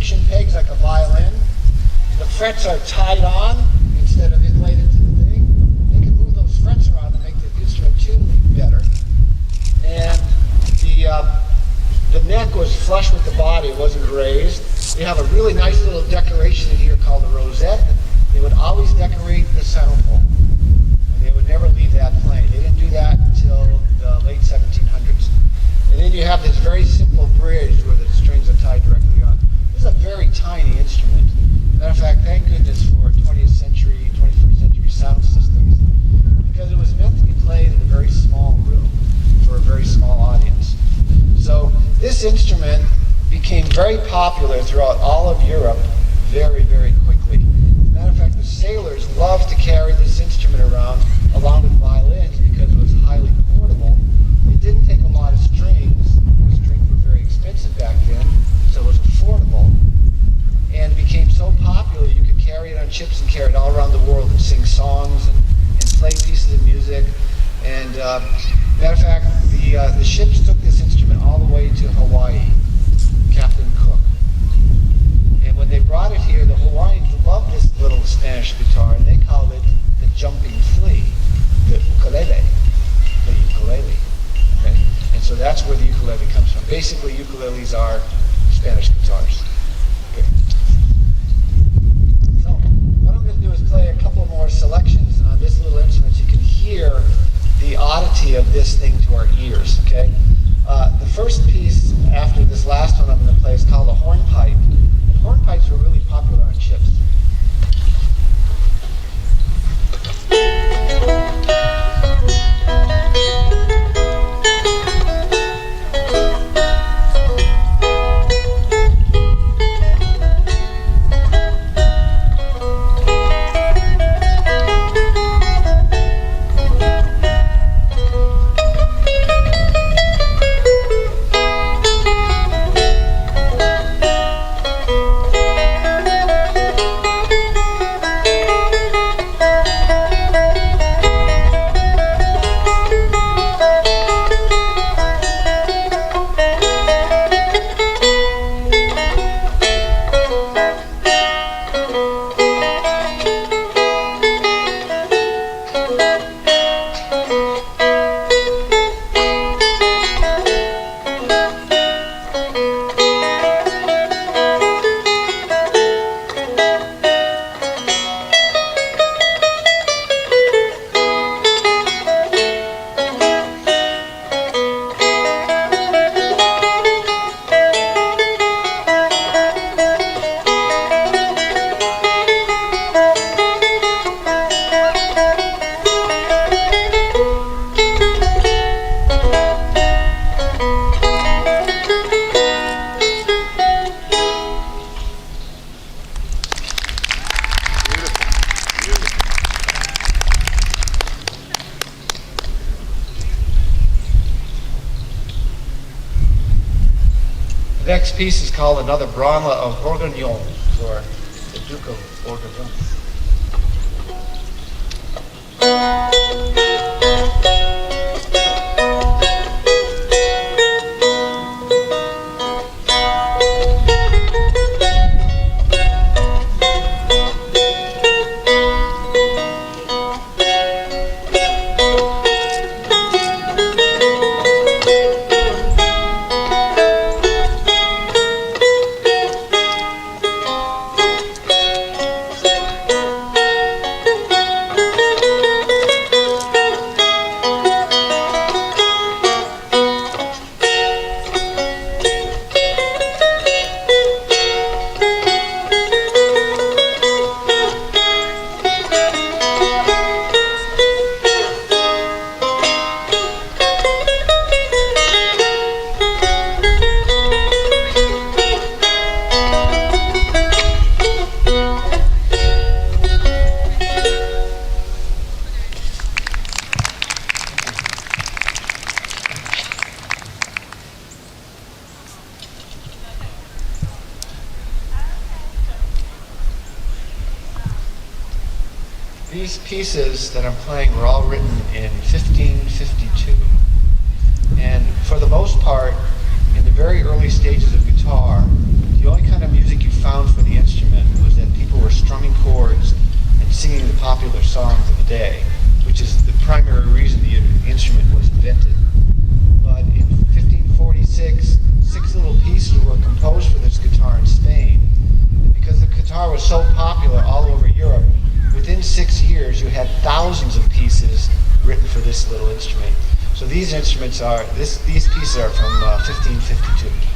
friction pegs like a violin. The frets are tied on instead of inlaid into the thing. They can move those frets around to make the instrument tune better. And the neck was flush with the body, it wasn't raised. They have a really nice little decoration in here called a rosette. They would always decorate the center pole. And they would never leave that plain. They didn't do that until the late 1700s. And then you have this very simple bridge where the strings are tied directly on. This is a very tiny instrument. Matter of fact, thank goodness for 20th century, 21st century sound systems, because it was meant to be played in a very small room for a very small audience. So this instrument became very popular throughout all of Europe very, very quickly. As a matter of fact, the sailors loved to carry this instrument around along with violins because it was highly portable. It didn't take a lot of strings. The strings were very expensive back then, so it was affordable. And it became so popular you could carry it on ships and carry it all around the world and sing songs and play pieces of music. And matter of fact, the ships took this instrument all the way to Hawaii, Captain Cook. And when they brought it here, the Hawaiians loved this little Spanish guitar, and they called it the jumping flea, the ukulele, okay? And so that's where the ukulele comes from. Basically, ukuleles are Spanish guitars. Okay. So what I'm going to do is play a couple more selections on this little instrument so you can hear the oddity of this thing to our ears, okay? The first piece after this last one I'm going to play is called a hornpipe. And hornpipes were really popular on ships. The next piece is called Another Branle of Bourguignon, for the Duke of Bourguignon. These pieces that I'm playing were all written in 1552. And for the most part, in the very early stages of guitar, the only kind of music you had thousands of pieces written for this little instrument. So these instruments are, these pieces are from 1552.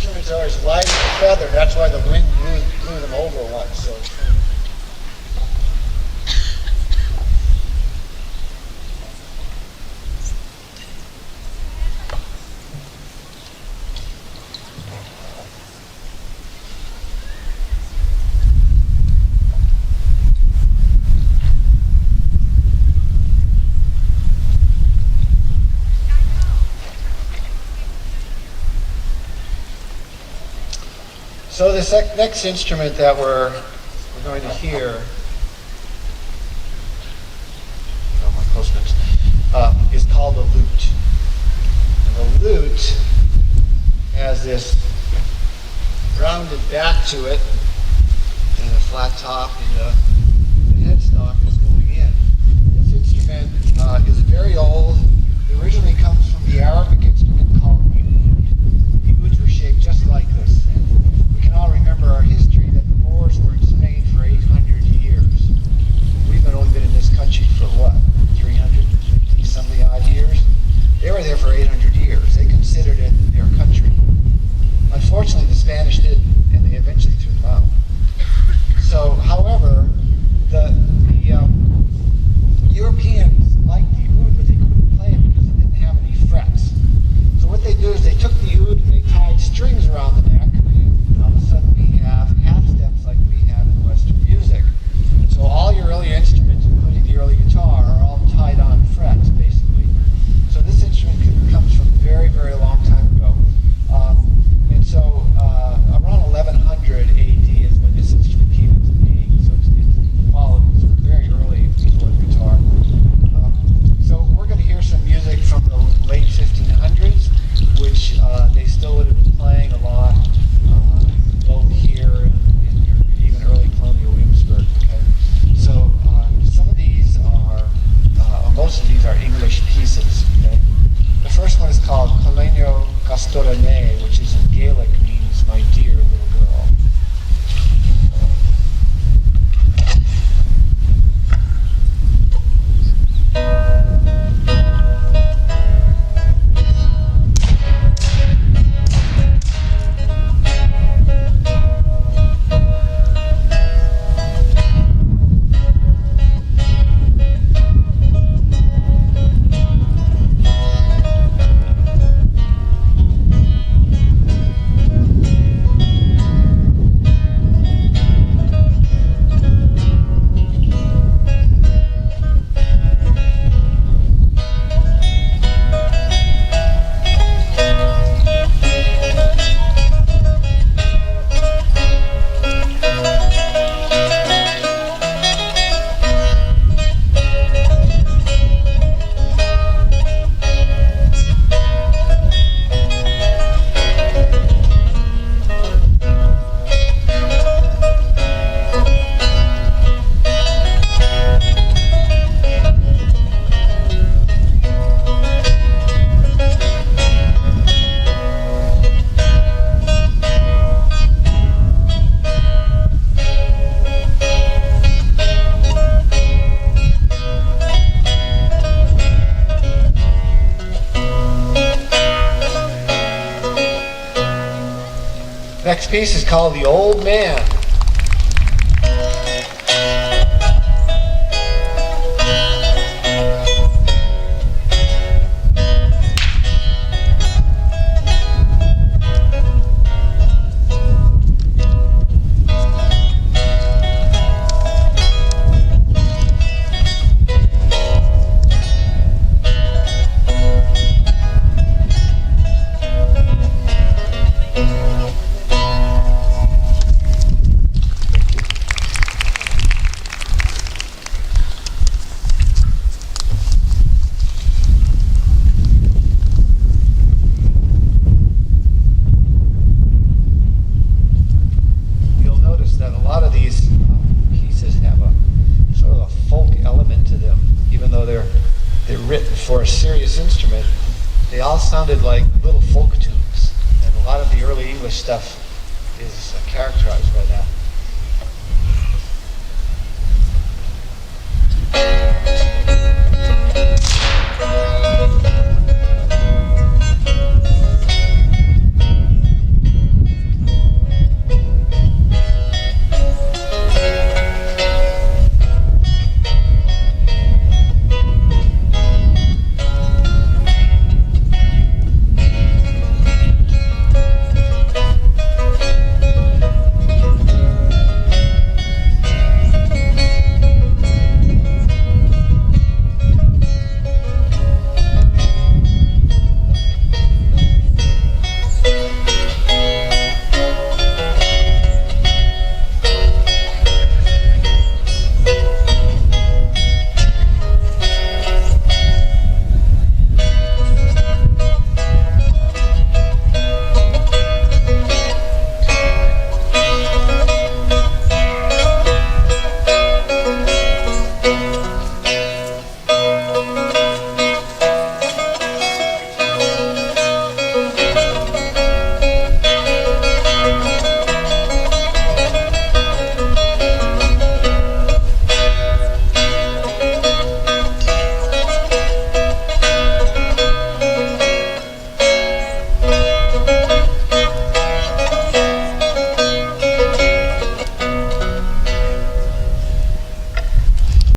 instruments are as light as a feather. That's why the wind blew them over once. So. So this next instrument that we're going to hear, my Postmates, is called the lute. And the lute has this rounded back to it and a flat top, and the headstock is going in. This instrument is very old. It originally comes from the Arabic instrument called the oud. The ouds were shaped just like this. And we can all remember our history that the Moors were in Spain for 800 years. We've only been in this country for what, 350 something odd years? They were there for 800 years. They considered it their country. Unfortunately, the Spanish didn't, and they eventually threw them out. So, however, the Europeans liked the oud, but they couldn't play it because it didn't have any frets. So what they do is they took the oud and they tied strings around the neck, and all of a sudden we have half steps like we have in Western music. So all your early instruments, including the early guitar, are all tied on frets, basically. So this instrument comes from a very, very long time ago. And so around 1100 AD is when this instrument came into being. So it's followed very early before the guitar. So we're going to hear some music from the late 1500s, which they still would have been playing a lot, both here and even early colonial Williamsburg. Okay? So some of these are, most of these are English pieces. Okay? The first one is called Colenio Castorane, which is in Gaelic means my dear little girl. Next piece is called The Old Man. For a serious instrument, they all sounded like little folk tunes, and a lot of the early English stuff is characterized by that.